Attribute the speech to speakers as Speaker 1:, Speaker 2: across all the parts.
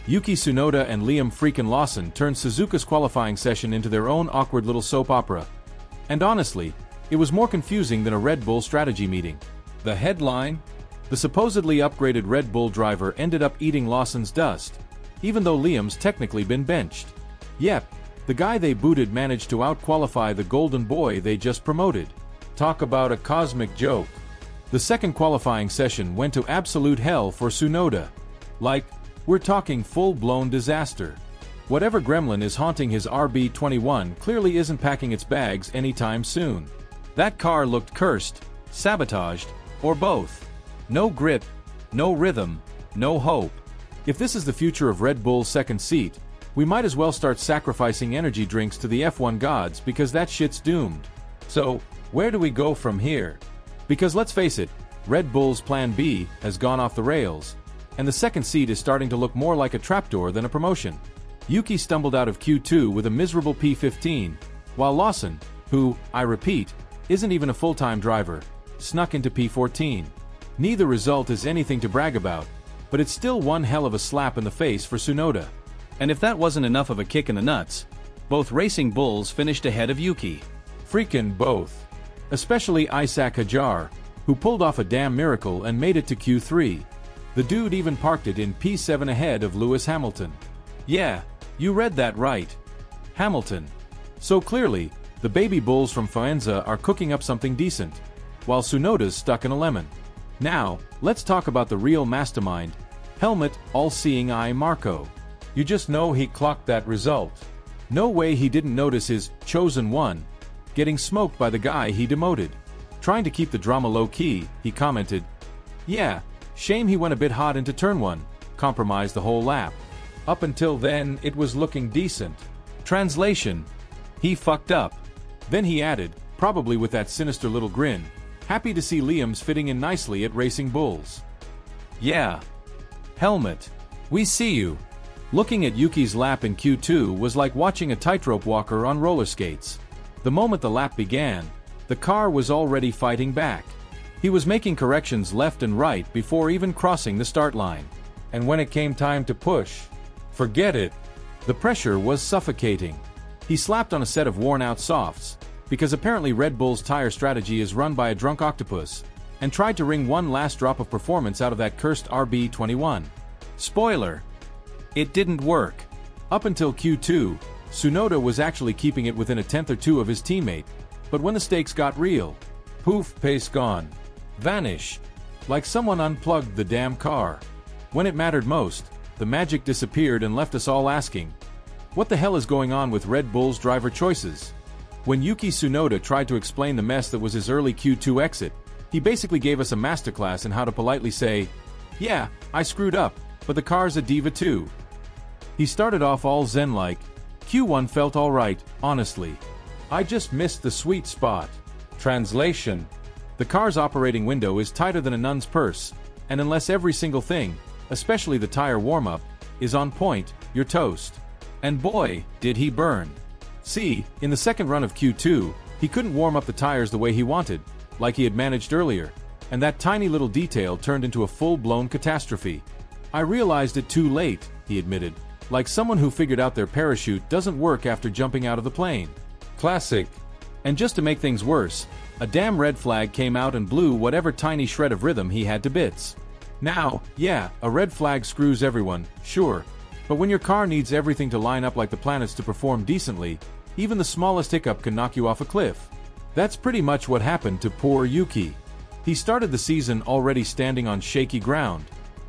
Speaker 1: Yuki Tsunoda and Liam freaking Lawson turned Suzuka's qualifying session into their own awkward little soap opera. And honestly, it was more confusing than a Red Bull strategy meeting. The headline? The supposedly upgraded Red Bull driver ended up eating Lawson's dust, even though Liam's technically been benched. Yep, the guy they booted managed to out-qualify the golden boy they just promoted. Talk about a cosmic joke. The second qualifying session went to absolute hell for Tsunoda. Like, we're talking full-blown disaster. Whatever gremlin is haunting his RB21 clearly isn't packing its bags anytime soon. That car looked cursed, sabotaged, or both. No grip, no rhythm, no hope. If this is the future of Red Bull's second seat, we might as well start sacrificing energy drinks to the F1 gods because that shit's doomed. So, where do we go from here? Because let's face it, Red Bull's plan B has gone off the rails, and the second seat is starting to look more like a trapdoor than a promotion. Yuki stumbled out of Q2 with a miserable P15, while Lawson, who, I repeat, isn't even a full-time driver, snuck into P14. Neither result is anything to brag about, but it's still one hell of a slap in the face for Tsunoda.
Speaker 2: And if that wasn't enough of a kick in the nuts, both racing bulls finished ahead of Yuki.
Speaker 1: Freaking both. Especially Isaac Hajar, who pulled off a damn miracle and made it to Q3. The dude even parked it in P7 ahead of Lewis Hamilton. Yeah, you read that right. Hamilton. So clearly, the baby bulls from Faenza are cooking up something decent, while Tsunoda's stuck in a lemon. Now, let's talk about the real mastermind, Helmet All-Seeing Eye Marco. You just know he clocked that result. No way he didn't notice his chosen one getting smoked by the guy he demoted. Trying to keep the drama low-key, he commented, "Yeah, shame he went a bit hot into turn 1, compromised the whole lap. Up until then, it was looking decent." Translation: he fucked up. Then he added, probably with that sinister little grin, happy to see Liam's fitting in nicely at Racing Bulls. Yeah. Helmet. We see you. Looking at Yuki's lap in Q2 was like watching a tightrope walker on roller skates. The moment the lap began, the car was already fighting back. He was making corrections left and right before even crossing the start line. And when it came time to push, forget it. The pressure was suffocating. He slapped on a set of worn-out softs, because apparently Red Bull's tire strategy is run by a drunk octopus, and tried to wring one last drop of performance out of that cursed RB21. Spoiler: it didn't work. Up until Q2, Tsunoda was actually keeping it within a tenth or two of his teammate, but when the stakes got real, poof, pace gone. Vanish. Like someone unplugged the damn car. When it mattered most, the magic disappeared and left us all asking, what the hell is going on with Red Bull's driver choices? When Yuki Tsunoda tried to explain the mess that was his early Q2 exit, he basically gave us a masterclass in how to politely say, "Yeah, I screwed up, but the car's a diva too." He started off all zen-like, "Q1 felt alright, honestly. I just missed the sweet spot." Translation: the car's operating window is tighter than a nun's purse, and unless every single thing, especially the tire warm-up, is on point, you're toast. And boy, did he burn. See, in the second run of Q2, he couldn't warm up the tires the way he wanted, like he had managed earlier, and that tiny little detail turned into a full-blown catastrophe. "I realized it too late," he admitted, like someone who figured out their parachute doesn't work after jumping out of the plane. Classic. And just to make things worse, a damn red flag came out and blew whatever tiny shred of rhythm he had to bits. Now, yeah, a red flag screws everyone, sure, but when your car needs everything to line up like the planets to perform decently, even the smallest hiccup can knock you off a cliff. That's pretty much what happened to poor Yuki. He started the season already standing on shaky ground.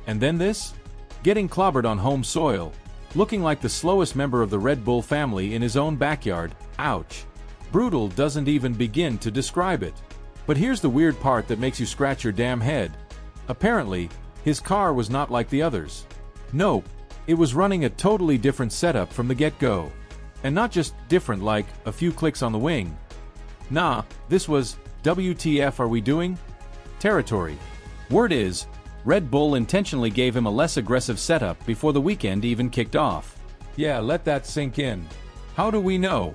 Speaker 1: And then this? Getting clobbered on home soil. Looking like the slowest member of the Red Bull family in his own backyard. Ouch. Brutal doesn't even begin to describe it. But here's the weird part that makes you scratch your damn head. Apparently, his car was not like the others. Nope, it was running a totally different setup from the get-go. And not just different like a few clicks on the wing. Nah, this was WTF are we doing? Territory. Word is, Red Bull intentionally gave him a less aggressive setup before the weekend even kicked off. Yeah, let that sink in. How do we know?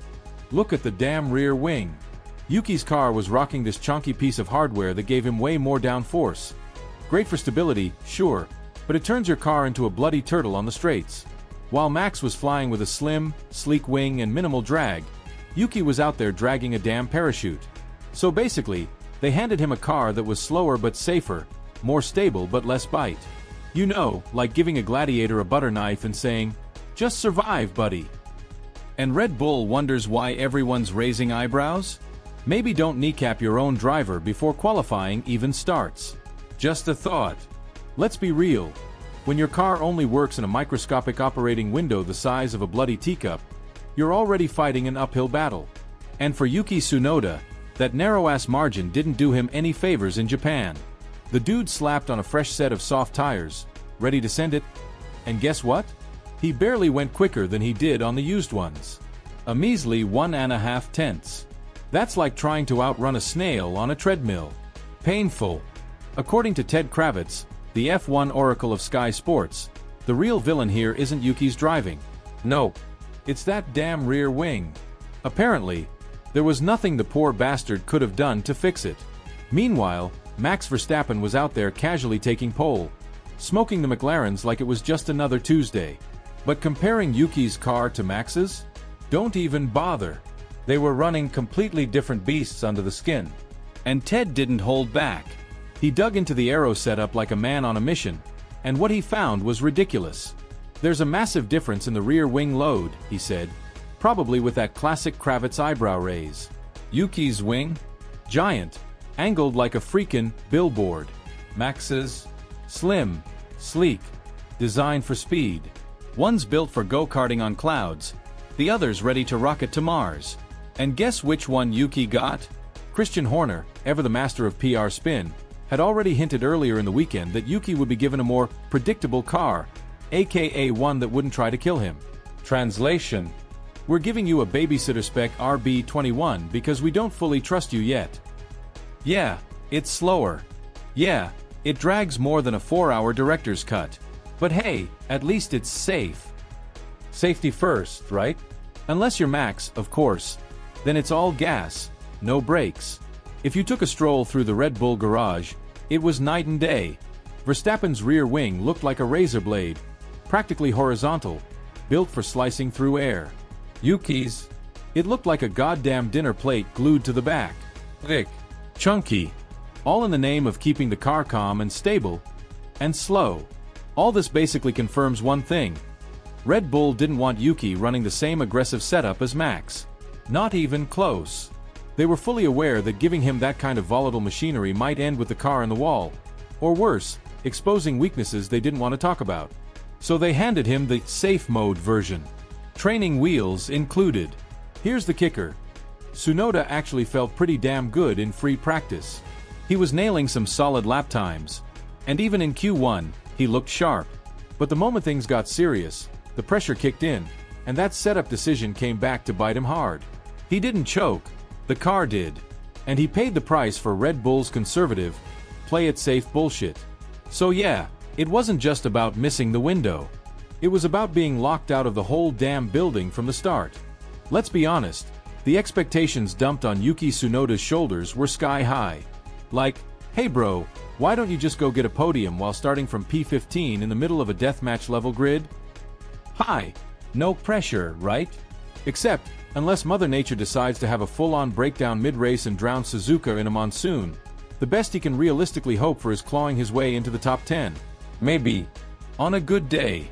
Speaker 1: Look at the damn rear wing. Yuki's car was rocking this chunky piece of hardware that gave him way more downforce. Great for stability, sure, but it turns your car into a bloody turtle on the straights. While Max was flying with a slim, sleek wing and minimal drag, Yuki was out there dragging a damn parachute. So basically, they handed him a car that was slower but safer, more stable but less bite. You know, like giving a gladiator a butter knife and saying, "Just survive, buddy." And Red Bull wonders why everyone's raising eyebrows? Maybe don't kneecap your own driver before qualifying even starts. Just a thought. Let's be real. When your car only works in a microscopic operating window the size of a bloody teacup, you're already fighting an uphill battle. And for Yuki Tsunoda, that narrow-ass margin didn't do him any favors in Japan. The dude slapped on a fresh set of soft tires, ready to send it, and guess what? He barely went quicker than he did on the used ones. A measly 1.5 tenths. That's like trying to outrun a snail on a treadmill. Painful. According to Ted Kravitz, the F1 oracle of Sky Sports, the real villain here isn't Yuki's driving. Nope. It's that damn rear wing. Apparently, there was nothing the poor bastard could have done to fix it. Meanwhile, Max Verstappen was out there casually taking pole, smoking the McLarens like it was just another Tuesday. But comparing Yuki's car to Max's? Don't even bother. They were running completely different beasts under the skin. And Ted didn't hold back. He dug into the aero setup like a man on a mission, and what he found was ridiculous. There's a massive difference in the rear wing load, he said, probably with that classic Kravitz eyebrow raise. Yuki's wing? Giant, angled like a freakin' billboard. Max's? Slim, sleek, designed for speed. One's built for go-karting on clouds, the other's ready to rocket to Mars. And guess which one Yuki got? Christian Horner, ever the master of PR spin, had already hinted earlier in the weekend that Yuki would be given a more predictable car, aka one that wouldn't try to kill him. Translation: we're giving you a babysitter spec RB21 because we don't fully trust you yet. Yeah, it's slower. Yeah, it drags more than a 4-hour director's cut. But hey, at least it's safe. Safety first, right? Unless you're Max, of course. Then it's all gas, no brakes. If you took a stroll through the Red Bull garage, it was night and day. Verstappen's rear wing looked like a razor blade, practically horizontal, built for slicing through air. Yuki's? It looked like a goddamn dinner plate glued to the back. Thick, chunky. All in the name of keeping the car calm and stable, and slow. All this basically confirms one thing. Red Bull didn't want Yuki running the same aggressive setup as Max. Not even close. They were fully aware that giving him that kind of volatile machinery might end with the car in the wall. Or worse, exposing weaknesses they didn't want to talk about. So they handed him the safe mode version. Training wheels included. Here's the kicker. Tsunoda actually felt pretty damn good in free practice. He was nailing some solid lap times. And even in Q1, he looked sharp. But the moment things got serious, the pressure kicked in, and that setup decision came back to bite him hard. He didn't choke. The car did. And he paid the price for Red Bull's conservative, play-it-safe bullshit. So yeah, it wasn't just about missing the window. It was about being locked out of the whole damn building from the start. Let's be honest, the expectations dumped on Yuki Tsunoda's shoulders were sky high. Like, hey bro, why don't you just go get a podium while starting from P15 in the middle of a deathmatch level grid? Hi, no pressure, right? Except, unless Mother Nature decides to have a full-on breakdown mid-race and drown Suzuka in a monsoon, the best he can realistically hope for is clawing his way into the top 10. Maybe. On a good day.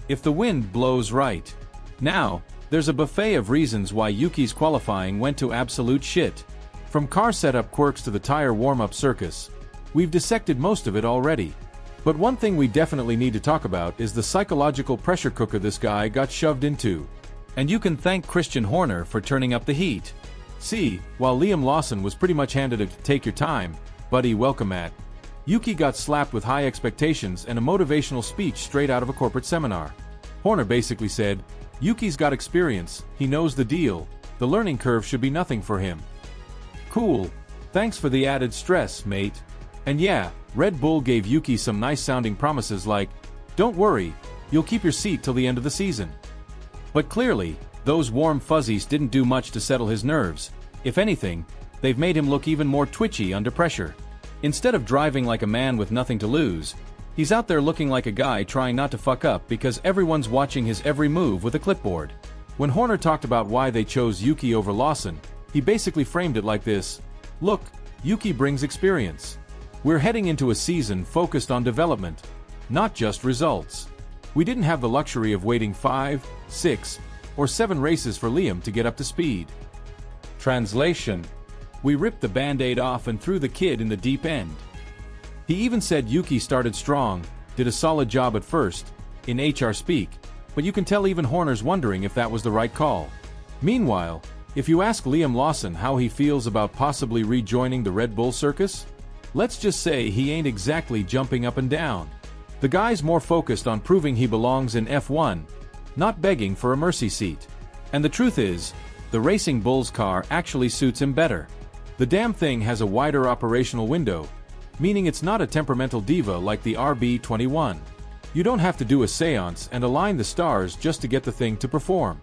Speaker 1: If the wind blows right. Now, there's a buffet of reasons why Yuki's qualifying went to absolute shit. From car setup quirks to the tire warm-up circus. We've dissected most of it already. But one thing we definitely need to talk about is the psychological pressure cooker this guy got shoved into. And you can thank Christian Horner for turning up the heat. See, while Liam Lawson was pretty much handed a "take your time, buddy, welcome at," Yuki got slapped with high expectations and a motivational speech straight out of a corporate seminar. Horner basically said, Yuki's got experience, he knows the deal, the learning curve should be nothing for him. Cool. Thanks for the added stress, mate. And yeah, Red Bull gave Yuki some nice-sounding promises like, don't worry, you'll keep your seat till the end of the season. But clearly, those warm fuzzies didn't do much to settle his nerves. If anything, they've made him look even more twitchy under pressure. Instead of driving like a man with nothing to lose,
Speaker 2: He's out there looking like a guy trying not to fuck up because everyone's watching his every move with a clipboard. When Horner talked about why they chose Yuki over Lawson, he basically framed it like this: look, Yuki brings experience. We're heading into a season focused on development, not just results. We didn't have the luxury of waiting 5, 6, or 7 races for Liam to get up to speed. Translation: we ripped the band-aid off and threw the kid in the deep end. He even said Yuki started strong, did a solid job at first, in HR speak, but you can tell even Horner's wondering if that was the right call. Meanwhile, if you ask Liam Lawson how he feels about possibly rejoining the Red Bull circus, let's just say he ain't exactly jumping up and down. The guy's more focused on proving he belongs in F1, not begging for a mercy seat. And the truth is, the Racing Bull's car actually suits him better. The damn thing has a wider operational window, meaning it's not a temperamental diva like the RB21. You don't have to do a seance and align the stars just to get the thing to perform.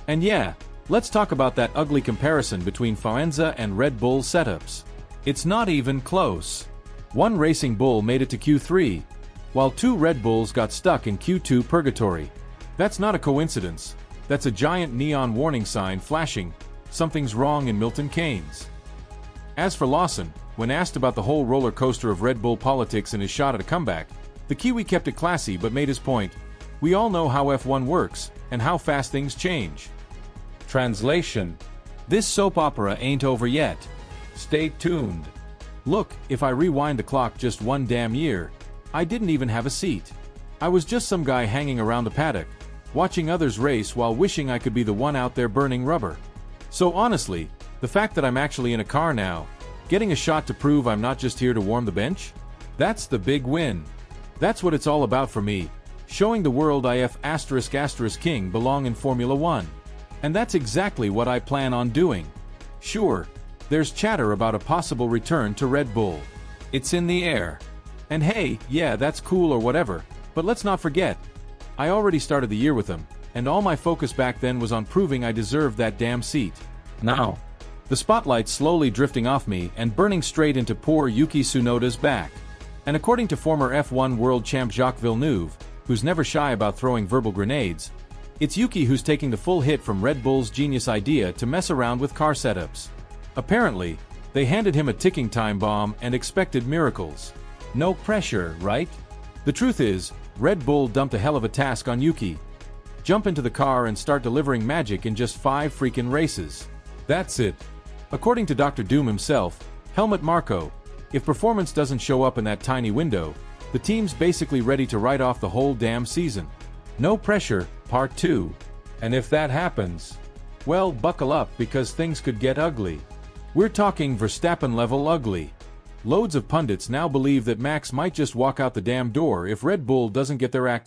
Speaker 2: And yeah, let's talk about that ugly comparison between Faenza and Red Bull setups. It's not even close. One Racing Bull made it to Q3, while 2 Red Bulls got stuck in Q2 purgatory. That's not a coincidence. That's a giant neon warning sign flashing, something's wrong in Milton Keynes. As for Lawson, when asked about the whole roller coaster of Red Bull politics and his shot at a comeback, the Kiwi kept it classy but made his point: we all know how F1 works, and how fast things change. Translation: this soap opera ain't over yet. Stay tuned. Look, if I rewind the clock just one damn year, I didn't even have a seat. I was just some guy hanging around a paddock, watching others race while wishing I could be the one out there burning rubber. So honestly, the fact that I'm actually in a car now, getting a shot to prove I'm not just here to warm the bench, that's the big win. That's what it's all about for me, showing the world IF*** King belong in Formula 1. And that's exactly what I plan on doing. Sure, there's chatter about a possible return to Red Bull. It's in the air. And hey, yeah, that's cool or whatever, but let's not forget, I already started the year with them, and all my focus back then was on proving I deserved that damn seat. Now, the spotlight's slowly drifting off me and burning straight into poor Yuki Tsunoda's back. And according to former F1 world champ Jacques Villeneuve, who's never shy about throwing verbal grenades, it's Yuki who's taking the full hit from Red Bull's genius idea to mess around with car setups. Apparently, they handed him a ticking time bomb and expected miracles. No pressure, right? The truth is, Red Bull dumped a hell of a task on Yuki. Jump into the car and start delivering magic in just 5 freaking races. That's it. According to Dr. Doom himself, Helmut Marko, if performance doesn't show up in that tiny window, the team's basically ready to write off the whole damn season. No pressure, part 2. And if that happens, well, buckle up because things could get ugly. We're talking Verstappen level ugly. Loads of pundits now believe that Max might just walk out the damn door if Red Bull doesn't get their act